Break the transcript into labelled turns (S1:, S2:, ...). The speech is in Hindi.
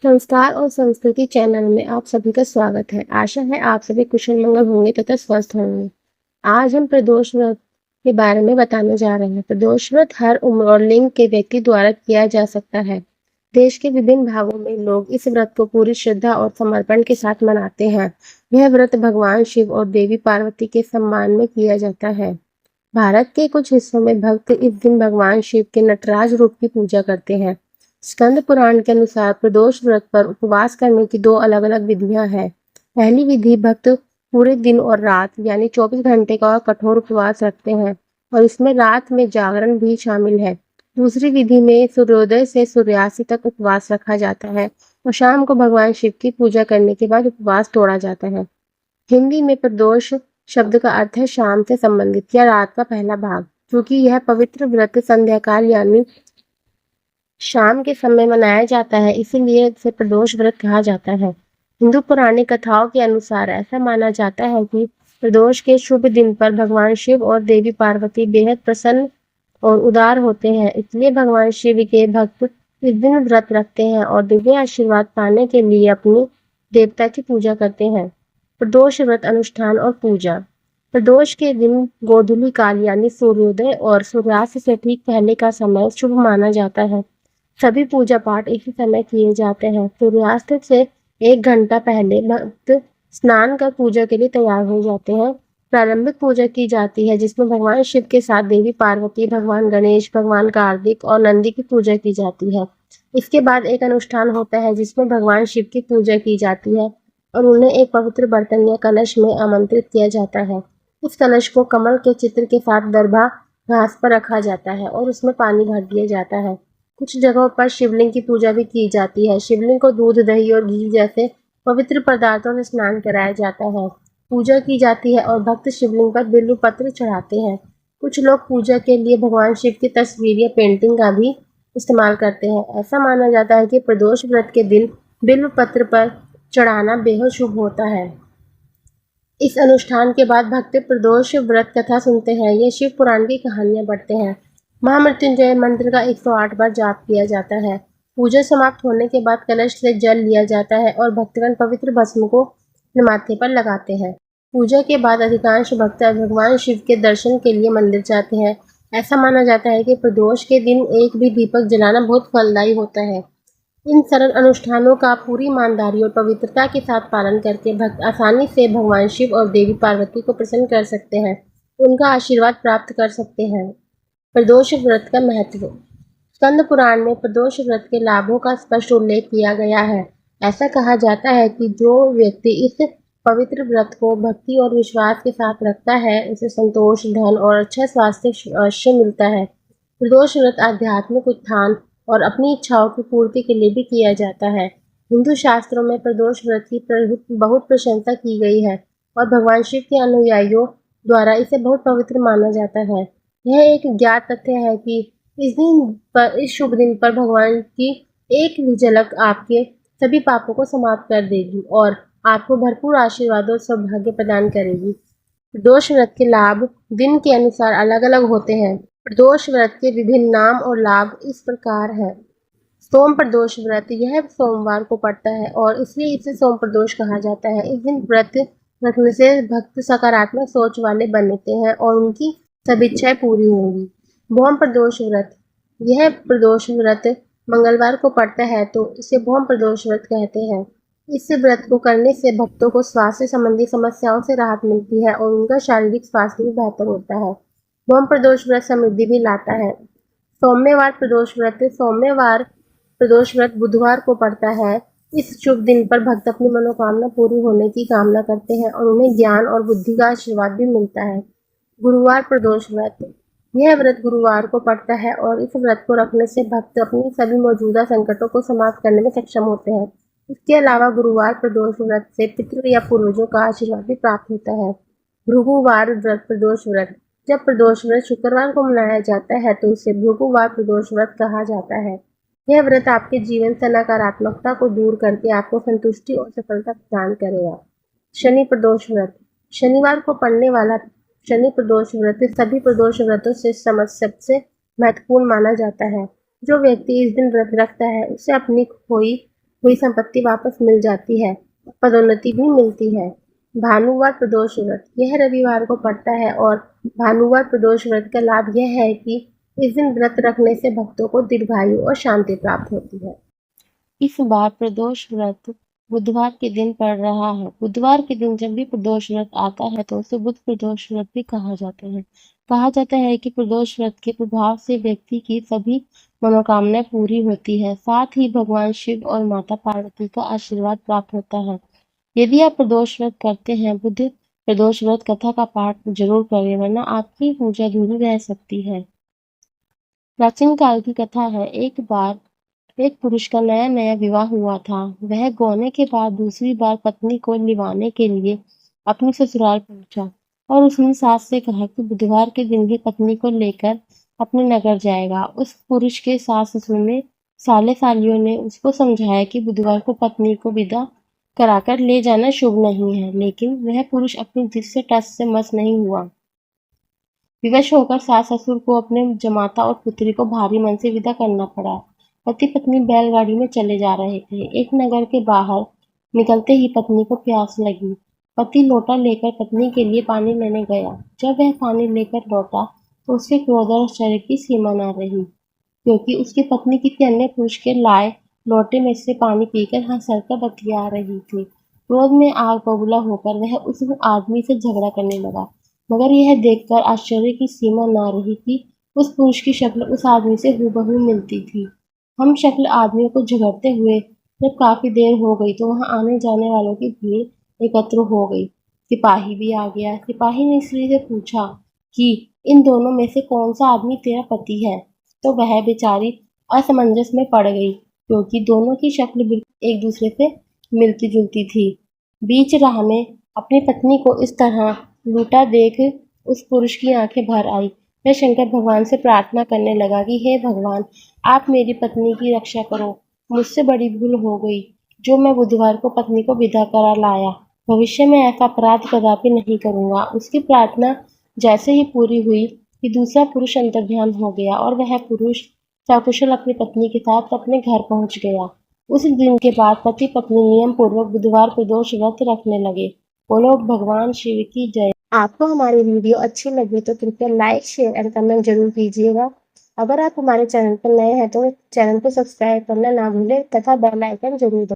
S1: संस्कार और संस्कृति चैनल में आप सभी का स्वागत है। आशा है आप सभी कुशल मंगल होंगे तथा स्वस्थ होंगे। आज हम प्रदोष व्रत के बारे में बताने जा रहे हैं। प्रदोष व्रत हर उम्र और लिंग के व्यक्ति द्वारा किया जा सकता है। देश के विभिन्न भागों में लोग इस व्रत को पूरी श्रद्धा और समर्पण के साथ मनाते हैं। यह व्रत भगवान शिव और देवी पार्वती के सम्मान में किया जाता है। भारत के कुछ हिस्सों में भक्त इस दिन भगवान शिव के नटराज रूप की पूजा करते हैं। स्कंद पुराण के अनुसार प्रदोष व्रत पर उपवास करने की 2 अलग-अलग विधियां हैं। पहली विधि भक्त पूरे दिन और रात यानी 24 घंटे का कठोर उपवास रखते हैं और इसमें रात में जागरण भी शामिल है। दूसरी विधि में सूर्योदय से सूर्यास्त तक उपवास रखा जाता है और शाम को भगवान शिव की पूजा करने के बाद उपवास तोड़ा जाता है। हिंदी में प्रदोष शब्द का अर्थ है शाम से संबंधित या रात का पहला भाग। क्योंकि यह पवित्र व्रत संध्याकाल यानी शाम के समय मनाया जाता है, इसीलिए इसे प्रदोष व्रत कहा जाता है। हिंदू पौराणिक कथाओं के अनुसार ऐसा माना जाता है कि प्रदोष के शुभ दिन पर भगवान शिव और देवी पार्वती बेहद प्रसन्न और उदार होते हैं, इसलिए भगवान शिव के भक्त इस दिन व्रत रखते हैं और दिव्य आशीर्वाद पाने के लिए अपनी देवता की पूजा करते हैं। प्रदोष व्रत अनुष्ठान और पूजा। प्रदोष के दिन गोधूली काल यानी सूर्योदय और सूर्यास्त से ठीक पहले का समय शुभ माना जाता है। सभी पूजा पाठ इसी समय किए जाते हैं। सूर्यास्त से 1 घंटा पहले भक्त स्नान कर पूजा के लिए तैयार हो जाते हैं। प्रारंभिक पूजा की जाती है जिसमें भगवान शिव के साथ देवी पार्वती, भगवान गणेश, भगवान कार्तिक और नंदी की पूजा की जाती है। इसके बाद एक अनुष्ठान होता है जिसमें भगवान शिव की पूजा की जाती है और उन्हें एक पवित्र बर्तन या कलश में आमंत्रित किया जाता है। इस कलश को कमल के चित्र के साथ दरबा घास पर रखा जाता है और उसमें पानी भर दिया जाता है। कुछ जगहों पर शिवलिंग की पूजा भी की जाती है। शिवलिंग को दूध, दही और घी जैसे पवित्र पदार्थों से स्नान कराया जाता है। पूजा की जाती है और भक्त शिवलिंग पर बिल्व पत्र चढ़ाते हैं। कुछ लोग पूजा के लिए भगवान शिव की तस्वीर या पेंटिंग का भी इस्तेमाल करते हैं। ऐसा माना जाता है कि प्रदोष व्रत के दिन बिल्व पत्र पर चढ़ाना बेहद शुभ होता है। इस अनुष्ठान के बाद भक्त प्रदोष व्रत कथा सुनते हैं या शिव पुराण की कहानियां पढ़ते हैं। महामृत्युंजय मंत्र का 108 बार जाप किया जाता है। पूजा समाप्त होने के बाद कलश से जल लिया जाता है और भक्तगण पवित्र भस्म को अपने माथे पर लगाते हैं। पूजा के बाद अधिकांश भक्त भगवान शिव के दर्शन के लिए मंदिर जाते हैं। ऐसा माना जाता है कि प्रदोष के दिन एक भी दीपक जलाना बहुत फलदायी होता है। इन सरल अनुष्ठानों का पूरी ईमानदारी और पवित्रता के साथ पालन करके भक्त आसानी से भगवान शिव और देवी पार्वती को प्रसन्न कर सकते हैं, उनका आशीर्वाद प्राप्त कर सकते हैं। प्रदोष व्रत का महत्व। स्कंद पुराण में प्रदोष व्रत के लाभों का स्पष्ट उल्लेख किया गया है। ऐसा कहा जाता है कि जो व्यक्ति इस पवित्र व्रत को भक्ति और विश्वास के साथ रखता है, उसे संतोष, धन और अच्छा स्वास्थ्य अवश्य मिलता है। प्रदोष व्रत आध्यात्मिक उत्थान और अपनी इच्छाओं की पूर्ति के लिए भी किया जाता है। हिंदू शास्त्रों में प्रदोष व्रत की बहुत प्रशंसा की गई है और भगवान शिव के अनुयायियों द्वारा इसे बहुत पवित्र माना जाता है। यह एक ज्ञात तथ्य है कि इस शुभ दिन पर भगवान की एक भी झलक आपके सभी पापों को समाप्त कर देगी और आपको भरपूर आशीर्वाद और सौभाग्य प्रदान करेगी। प्रदोष व्रत के लाभ दिन के अनुसार अलग अलग होते हैं। प्रदोष व्रत के विभिन्न नाम और लाभ इस प्रकार है। सोम प्रदोष व्रत, यह सोमवार को पड़ता है और इसलिए इसे सोम प्रदोष कहा जाता है। इस दिन व्रत रखने से भक्त सकारात्मक सोच वाले बनते हैं और उनकी सभी इच्छाएं पूरी होंगी। भौम प्रदोष व्रत, यह प्रदोष व्रत मंगलवार को पड़ता है तो इसे भौम प्रदोष व्रत कहते हैं। इस व्रत को करने से भक्तों को स्वास्थ्य संबंधी समस्याओं से राहत मिलती है और उनका शारीरिक स्वास्थ्य भी बेहतर होता है। भौम प्रदोष व्रत समृद्धि भी लाता है। सौम्यवार प्रदोष व्रत, सौम्यवार प्रदोष व्रत बुधवार को पड़ता है। इस शुभ दिन पर भक्त अपनी मनोकामना पूरी होने की कामना करते हैं और उन्हें ज्ञान और बुद्धि का आशीर्वाद भी मिलता है। गुरुवार प्रदोष व्रत, यह व्रत गुरुवार को पड़ता है और इस व्रत को रखने से भक्त अपनी सभी मौजूदा संकटों को समाप्त करने में सक्षम होते हैं। इसके अलावा गुरुवार प्रदोष व्रत से पितृ या पूर्वजों का आशीर्वाद भी प्राप्त होता है। भृगुवार व्रत प्रदोष व्रत, जब प्रदोष व्रत शुक्रवार को मनाया जाता है तो उसे भृगुवार प्रदोष व्रत कहा जाता है। यह व्रत आपके जीवन से नकारात्मकता को दूर करके आपको संतुष्टि और सफलता प्रदान करेगा। शनि प्रदोष व्रत, शनिवार को पड़ने वाला शनि प्रदोष व्रत सभी प्रदोष व्रतों से सबसे महत्वपूर्ण माना जाता है। जो व्यक्ति इस दिन व्रत रखता है उसे अपनी खोई हुई संपत्ति वापस मिल जाती है, पदोन्नति भी मिलती है। भानुवार प्रदोष व्रत, यह रविवार को पड़ता है और भानुवार प्रदोष व्रत का लाभ यह है कि इस दिन व्रत रखने से भक्तों को दीर्घायु और शांति प्राप्त होती है। इस बार प्रदोष व्रत बुधवार के दिन पड़ रहा है। बुधवार के दिन जब भी प्रदोष व्रत आता है तो उसे बुध प्रदोष व्रत भी कहा जाता है। कहा जाता है कि प्रदोष व्रत के प्रभाव से व्यक्ति की सभी मनोकामनाएं पूरी होती है, साथ ही भगवान शिव और माता पार्वती का आशीर्वाद प्राप्त होता है। यदि आप प्रदोष व्रत करते हैं, बुध प्रदोष व्रत कथा का पाठ जरूर करें, वरना आपकी पूजा अधूरी रह सकती है। प्राचीन काल की कथा है। एक बार एक पुरुष का नया नया विवाह हुआ था। वह गौने के बाद दूसरी बार पत्नी को लिवाने के लिए अपनी ससुराल पहुंचा और उसने सास से कहा कि बुधवार के दिन ही पत्नी को लेकर अपने नगर जाएगा। उस पुरुष के सास ससुर ने साले सालियों ने उसको समझाया कि बुधवार को पत्नी को विदा कराकर ले जाना शुभ नहीं है, लेकिन वह पुरुष अपनी जिद से टस से मस नहीं हुआ। विवश होकर सास ससुर को अपने जमाता और पुत्री को भारी मन से विदा करना पड़ा। पति पत्नी बैलगाड़ी में चले जा रहे थे। एक नगर के बाहर निकलते ही पत्नी को प्यास लगी। पति लोटा लेकर पत्नी के लिए पानी लेने गया। जब वह पानी लेकर लौटा तो उसके क्रोध और आश्चर्य की सीमा न रही, क्योंकि उसकी पत्नी किसी अन्य पुरुष के लाए लोटे में से पानी पीकर हंसकर बतिया रही थी। क्रोध में आग बबूला होकर वह उस आदमी से झगड़ा करने लगा, मगर यह देखकर आश्चर्य की सीमा न रही कि उस पुरुष की शक्ल उस आदमी से हूबहू मिलती थी। हम शक्ल आदमियों को झगड़ते हुए जब काफी देर हो गई तो वहां आने जाने वालों की भीड़ एकत्र हो गई। सिपाही भी आ गया। सिपाही ने स्त्री से पूछा कि इन दोनों में से कौन सा आदमी तेरा पति है, तो वह बेचारी असमंजस में पड़ गई, क्योंकि दोनों की शक्ल बिल्कुल एक दूसरे से मिलती जुलती थी। बीच राह में अपनी पत्नी को इस तरह लूटा देख उस पुरुष की आंखें भर आई। वह शंकर भगवान से प्रार्थना करने लगा कि हे भगवान, आप मेरी पत्नी की रक्षा करो। मुझसे बड़ी भूल हो गई जो मैं बुधवार को पत्नी को विदा करा लाया। भविष्य में ऐसा अपराध कदापि नहीं करूंगा। उसकी प्रार्थना जैसे ही पूरी हुई कि दूसरा पुरुष अंतर्ध्यान हो गया और वह पुरुष सकुशल अपनी पत्नी के साथ अपने घर पहुंच गया। उस दिन के बाद पति पत्नी नियम पूर्वक बुधवार प्रदोष व्रत रखने लगे। बोलो भगवान शिव की जय। आपको हमारी वीडियो अच्छी लगी तो कृपया लाइक, शेयर एंड कमेंट जरूर कीजिएगा। अगर आप हमारे चैनल पर नए हैं तो चैनल को सब्सक्राइब करना ना भूलें तथा बेल आइकन जरूर दबाएं।